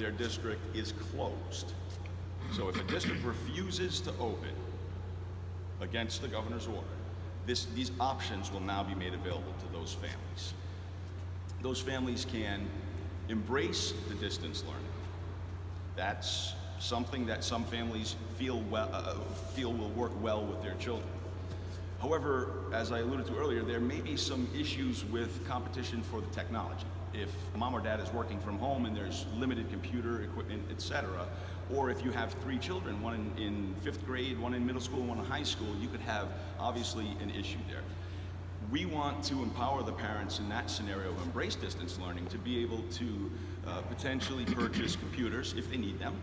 their district is closed. So if a district refuses to open against the governor's order, these options will now be made available to those families. Those families can embrace the distance learning. That's something that some families feel will work well with their children. However, as I alluded to earlier, there may be some issues with competition for the technology. If mom or dad is working from home and there's limited computer equipment, etc., or if you have 3 children, one in 5th grade, one in middle school, one in high school, you could have obviously an issue there. We want to empower the parents in that scenario who embrace distance learning to be able to potentially purchase computers if they need them,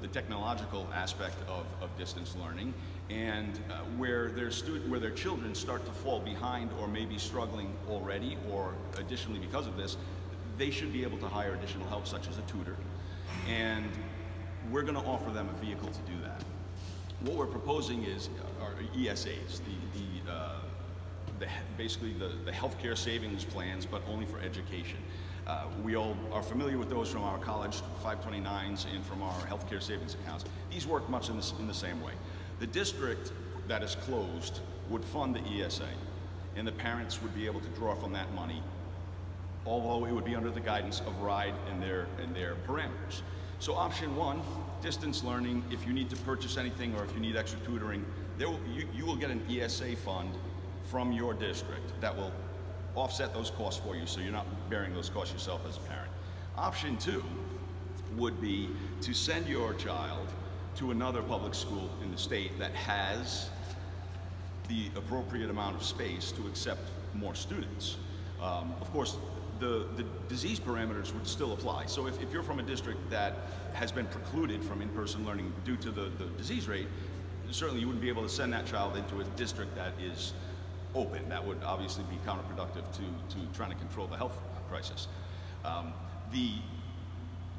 the technological aspect of distance learning, and where their children start to fall behind or maybe struggling already, or additionally because of this, they should be able to hire additional help such as a tutor, and we're going to offer them a vehicle to do that. What we're proposing is our ESAs, basically the healthcare savings plans, but only for education. We all are familiar with those from our college 529s and from our healthcare savings accounts. These work much in the same way. The district that is closed would fund the ESA, and the parents would be able to draw from that money, although it would be under the guidance of RIDE and their parameters. So option 1, distance learning. If you need to purchase anything or if you need extra tutoring, you will get an ESA fund from your district that will offset those costs for you, so you're not bearing those costs yourself as a parent. Option 2 would be to send your child to another public school in the state that has the appropriate amount of space to accept more students. Of course, the disease parameters would still apply. So if you're from a district that has been precluded from in-person learning due to the disease rate, certainly you wouldn't be able to send that child into a district that is open. That would obviously be counterproductive to trying to control the health crisis. The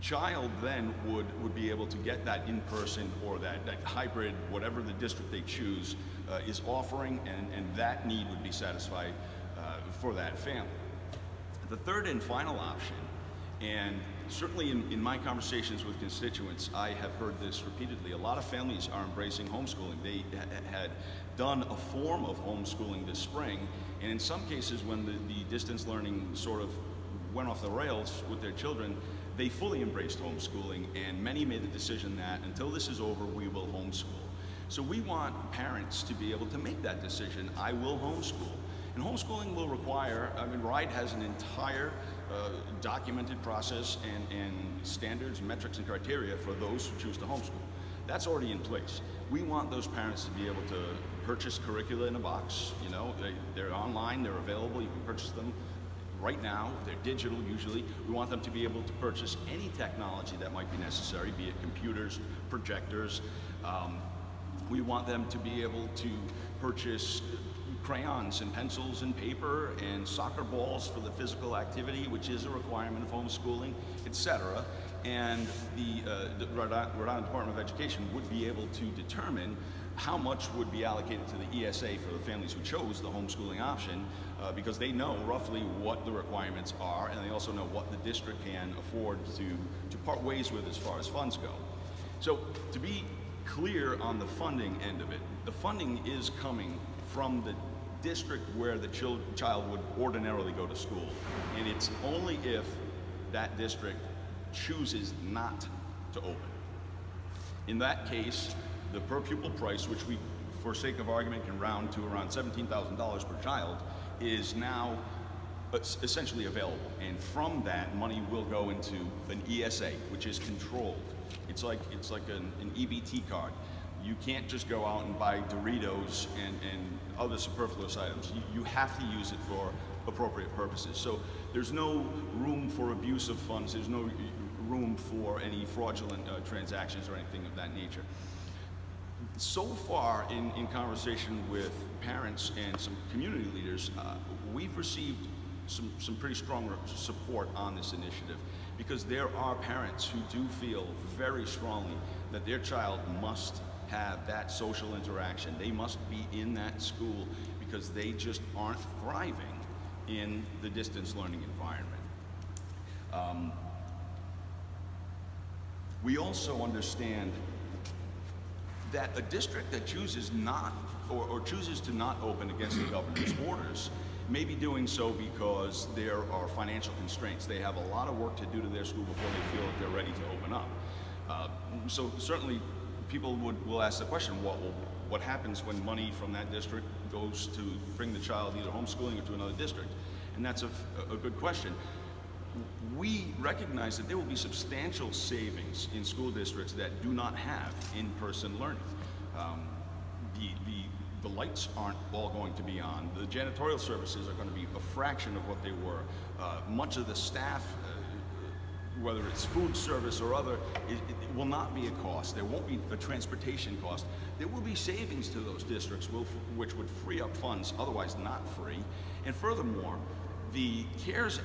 child then would be able to get that in-person or that hybrid, whatever the district they choose is offering, and that need would be satisfied for that family. The third and final option, and certainly in my conversations with constituents, I have heard this repeatedly. A lot of families are embracing homeschooling. They had done a form of homeschooling this spring, and in some cases when the distance learning sort of went off the rails with their children, they fully embraced homeschooling, and many made the decision that until this is over, we will homeschool. So we want parents to be able to make that decision. I will homeschool. And homeschooling will require, RIDE has an entire documented process and standards, metrics, and criteria for those who choose to homeschool. That's already in place. We want those parents to be able to purchase curricula in a box. You know, they're online, they're available, you can purchase them right now. They're digital usually. We want them to be able to purchase any technology that might be necessary, be it computers, projectors. We want them to be able to purchase crayons and pencils and paper and soccer balls for the physical activity, which is a requirement of homeschooling, etc. And the Rhode Island Department of Education would be able to determine how much would be allocated to the ESA for the families who chose the homeschooling option, because they know roughly what the requirements are, and they also know what the district can afford to part ways with as far as funds go. So to be clear on the funding end of it, the funding is coming from the district where the child would ordinarily go to school, and it's only if that district chooses not to open. In that case, the per pupil price, which we, for sake of argument, can round to around $17,000 per child, is now essentially available, and from that, money will go into an ESA, which is controlled. It's like an EBT card. You can't just go out and buy Doritos and other superfluous items. You have to use it for appropriate purposes. So there's no room for abuse of funds. There's no room for any fraudulent transactions or anything of that nature. So far in conversation with parents and some community leaders, we've received some pretty strong support on this initiative, because there are parents who do feel very strongly that their child must have that social interaction. They must be in that school because they just aren't thriving in the distance learning environment. We also understand that a district that chooses not, or chooses to not open against the governor's orders, may be doing so because there are financial constraints. They have a lot of work to do to their school before they feel that they're ready to open up. So certainly people will ask the question, what happens when money from that district goes to bring the child either homeschooling or to another district? And that's a good question. We recognize that there will be substantial savings in school districts that do not have in-person learning. The lights aren't all going to be on. The janitorial services are going to be a fraction of what they were. Much of the staff, whether it's food service or other, it will not be a cost. There won't be a transportation cost. There will be savings to those districts which would free up funds otherwise not free. And furthermore, the CARES